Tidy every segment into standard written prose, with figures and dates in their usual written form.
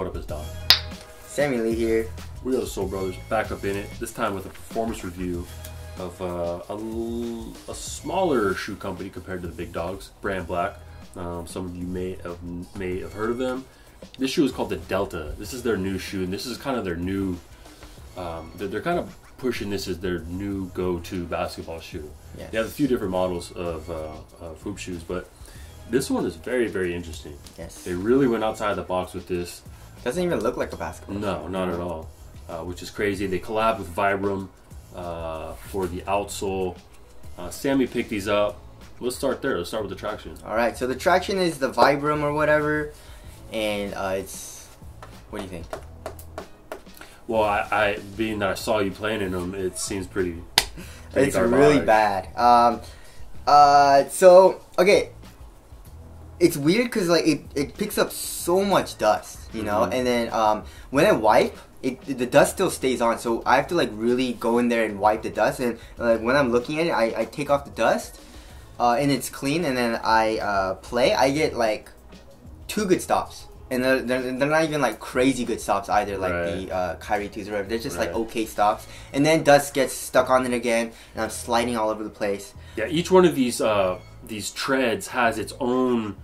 what up, it's Don. Sammy Lee here. We are the Soul Brothers, back up in it, this time with a performance review of a smaller shoe company compared to the big dogs, Brandblack. Some of you may have heard of them. This shoe is called the Delta. This is their new shoe, and this is kind of their new, they're kind of pushing this as their new go-to basketball shoe. Yes. They have a few different models of hoop shoes, but this one is very, very interesting. Yes. They really went outside the box with this. Doesn't even look like a basketball. No, not at all. Which is crazy. They collabed with Vibram for the Outsole. Sammy picked these up. Let's start there. Let's start with the traction. All right. So the traction is the Vibram or whatever, and it's. What do you think? Well, I being that I saw you playing in them, it seems pretty It's garbage. really bad. So okay. It's weird because like it picks up so much dust, you know, and then when I wipe, the dust still stays on, so I have to like really go in there and wipe the dust. And like when I'm looking at it, I take off the dust, and it's clean. And then I play. I get like 2 good stops, and they're not even like crazy good stops either, like the Kyrie 2s or whatever. They're just like okay stops, and then dust gets stuck on it again, and I'm sliding all over the place. Yeah, each one of these treads has its own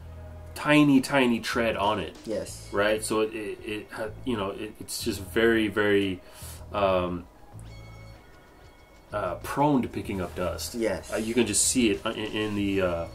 tiny tread on it. Yes. Right. So it's just very prone to picking up dust. Yes. You can just see it in the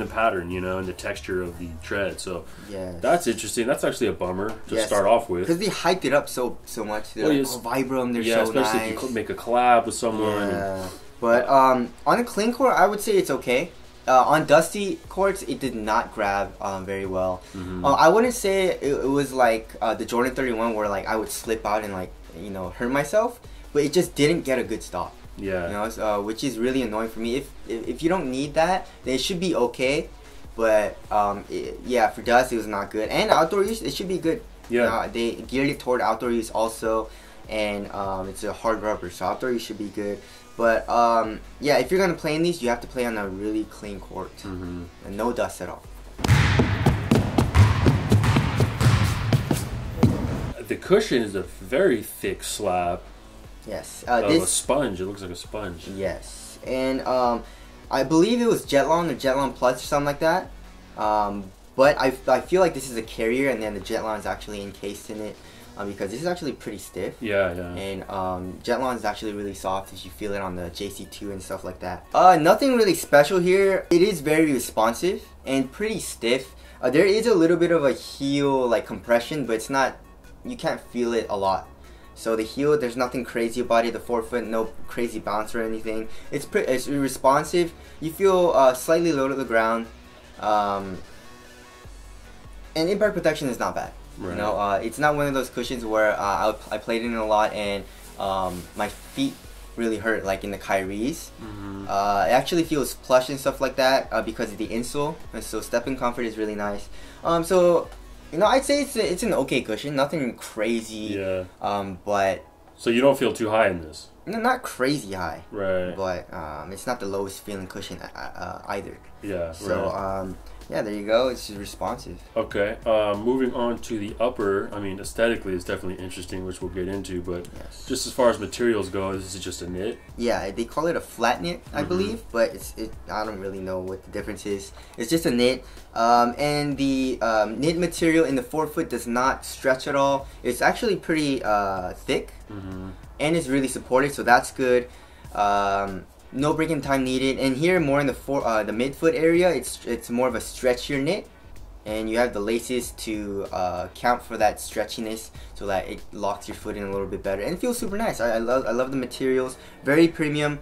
pattern, you know, in the texture of the tread. So yes. That's interesting. That's actually a bummer to start off with, because they hyped it up so much. They're like, oh, Vibram, they're so especially nice. if you make a collab with someone. Yeah. But on a clean court, I would say it's okay. On dusty courts, it did not grab very well. I wouldn't say it was like the Jordan 31 where like I would slip out and like, you know, hurt myself, but it just didn't get a good stop. Yeah. You know, which is really annoying for me. If you don't need that, then it should be okay. But yeah, for dust it was not good. And outdoor use, it should be good. Yeah. They geared it toward outdoor use also, and it's a hard rubber, so outdoor use should be good. But yeah, if you're gonna play in these, you have to play on a really clean court and no dust at all. The cushion is a very thick slab. Yes, a sponge. It looks like a sponge. Yes, and I believe it was Jetlon or Jetlon Plus or something like that. But I feel like this is a carrier, and then the Jetlon is actually encased in it. Because this is actually pretty stiff. Yeah. And Jetlon is actually really soft if you feel it on the JC2 and stuff like that. Nothing really special here. It is very responsive and pretty stiff. There is a little bit of a heel like compression, but it's not. You can't feel it a lot. So the heel, there's nothing crazy about it. The forefoot, no crazy bounce or anything. It's responsive. You feel slightly low to the ground. And impact protection is not bad. Right. You know, it's not one of those cushions where I played in it a lot and my feet really hurt, like in the Kyries. It actually feels plush and stuff like that because of the insole, and so stepping comfort is really nice. So, you know, I'd say it's an okay cushion, nothing crazy. Yeah. But so you don't feel too high in this? No, not crazy high. Right. But it's not the lowest feeling cushion either. Yeah. So yeah, there you go. It's just responsive. Okay. Moving on to the upper. I mean, aesthetically, it's definitely interesting, which we'll get into. But just as far as materials go, this is just a knit. Yeah, they call it a flat knit, I believe, but I don't really know what the difference is. It's just a knit, and the knit material in the forefoot does not stretch at all. It's actually pretty thick, and it's really supported, so that's good. No break-in time needed, and here more in the midfoot area, it's more of a stretchier knit, and you have the laces to count for that stretchiness, so that it locks your foot in a little bit better, and it feels super nice. I love the materials, very premium,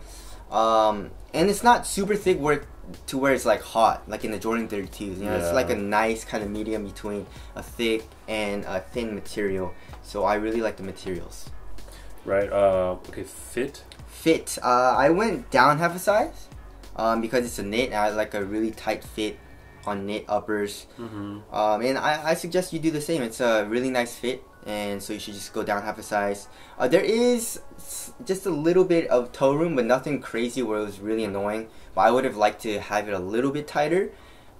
and it's not super thick to where it's like hot, like in the Jordan 32s. You know, it's like a nice kind of medium between a thick and a thin material. So I really like the materials. Right. Okay. Fit. I went down half a size because it's a knit and I like a really tight fit on knit uppers. And I suggest you do the same. It's a really nice fit, and so you should just go down half a size. There is just a little bit of toe room, but nothing crazy where it was really annoying. But I would have liked to have it a little bit tighter.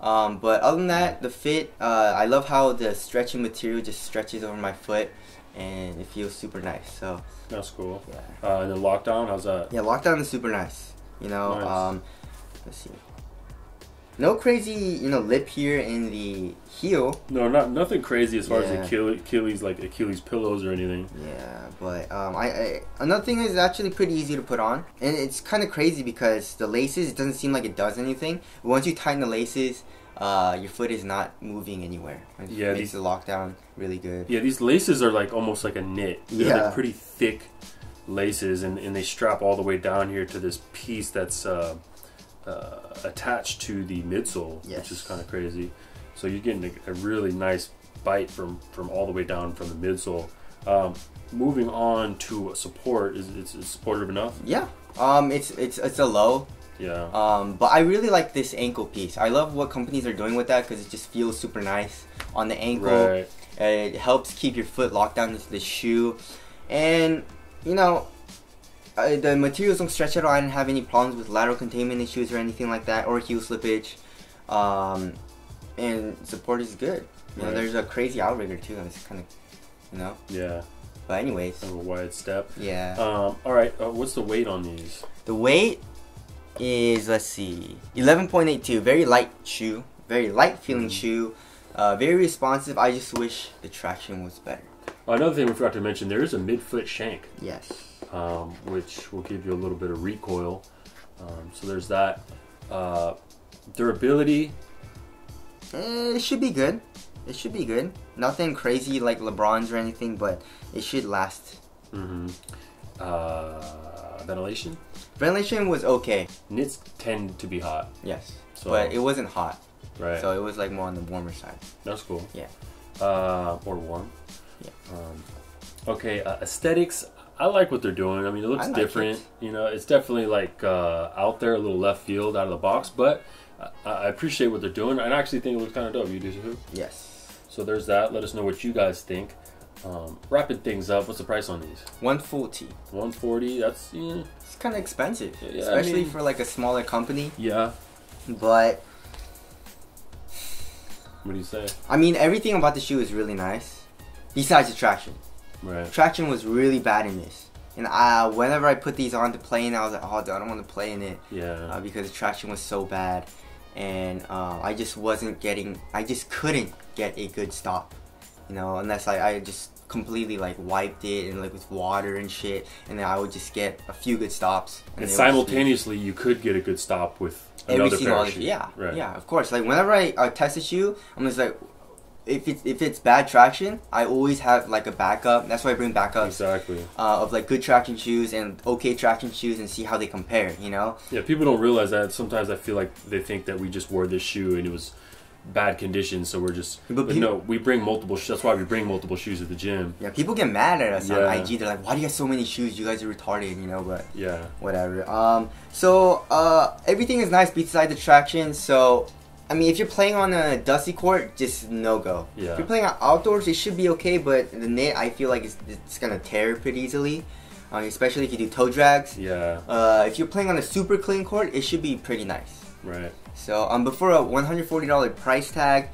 But other than that, the fit, I love how the stretching material just stretches over my foot, and it feels super nice. So that's cool. Yeah. And then lockdown, how's that? Yeah, lockdown is super nice. You know, nice. Let's see. No crazy, you know, lip here in the heel. No, nothing crazy as far as Achilles, like Achilles pillows or anything. Yeah, but another thing is actually pretty easy to put on, and it's kind of crazy because the laces, it doesn't seem like it does anything. But once you tighten the laces, your foot is not moving anywhere. It makes the lockdown really good. Yeah, these laces are like almost like a knit. They're like pretty thick laces, and they strap all the way down here to this piece that's attached to the midsole, which is kind of crazy. So you're getting a really nice bite from all the way down from the midsole. Moving on to support, is it supportive enough? Yeah. It's a low. Yeah. But I really like this ankle piece. I love what companies are doing with that because it just feels super nice on the ankle. Right. It helps keep your foot locked down into the shoe, and you know. The materials don't stretch at all. I didn't have any problems with lateral containment issues or anything like that, or heel slippage. And support is good. You know, there's a crazy outrigger too. It's kind of, you know. Yeah. But anyways. Kind of a wide step. Yeah. All right. What's the weight on these? The weight is, let's see, 11.82. Very light shoe. Very light feeling shoe. Very responsive. I just wish the traction was better. Another thing we forgot to mention, there is a mid-foot shank. Yes. Which will give you a little bit of recoil. So there's that. Durability. It should be good. It should be good. Nothing crazy like LeBron's or anything, but it should last. Ventilation? Ventilation was okay. Knits tend to be hot. Yes. But it wasn't hot. Right. So it was like more on the warmer side. That's cool. Yeah. Or warm. Yeah. Okay, aesthetics. I like what they're doing. I mean, it looks different. You know, it's definitely like out there, a little left field, out of the box. But I appreciate what they're doing. I actually think it looks kind of dope. You do too? Yes. So there's that. Let us know what you guys think. Wrapping things up. What's the price on these? $140. $140. That's it's kind of expensive, yeah, especially for like a smaller company. Yeah. But what do you say? I mean, everything about the shoe is really nice, besides the traction. Right. Traction was really bad in this, and whenever I put these on to play in, I was like, oh, dude, I don't want to play in it. Yeah. Because the traction was so bad, and I just couldn't get a good stop, you know, unless I just completely like wiped it and like with water and shit, and then I would just get a few good stops. And simultaneously, you could get a good stop with another pair of shoes. Yeah. Right. Yeah, of course. Like whenever I test a shoe, I'm just like, if it's bad traction, I always have like a backup. That's why I bring backups. Exactly. Of like good traction shoes and okay traction shoes and see how they compare, you know? Yeah, people don't realize that. Sometimes I feel like they think that we just wore this shoe and it was bad condition, so we're just... But no, we bring multiple... That's why we bring multiple shoes at the gym. Yeah, people get mad at us on IG. They're like, why do you have so many shoes? You guys are retarded, you know? But yeah, whatever. So everything is nice besides the traction, so... I mean, if you're playing on a dusty court, just no go. Yeah. If you're playing outdoors, it should be okay, but the knit, I feel like it's gonna tear pretty easily, especially if you do toe drags. Yeah. If you're playing on a super clean court, it should be pretty nice. Right. So, but for a $140 price tag,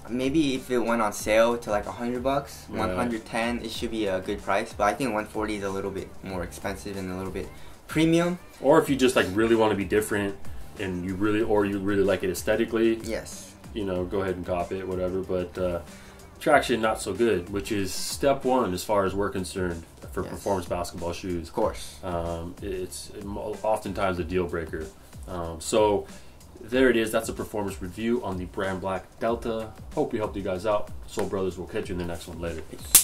maybe if it went on sale to like $100, $110, it should be a good price. But I think $140 is a little bit more expensive and a little bit premium. Or if you just like really want to be different. And you really like it aesthetically, yes, you know, go ahead and cop it, whatever. But traction not so good, which is step one as far as we're concerned for performance basketball shoes. Of course, it's oftentimes a deal breaker. So there it is. That's a performance review on the Brandblack Delta. Hope we helped you guys out. Soul Brothers will catch you in the next one later. Peace.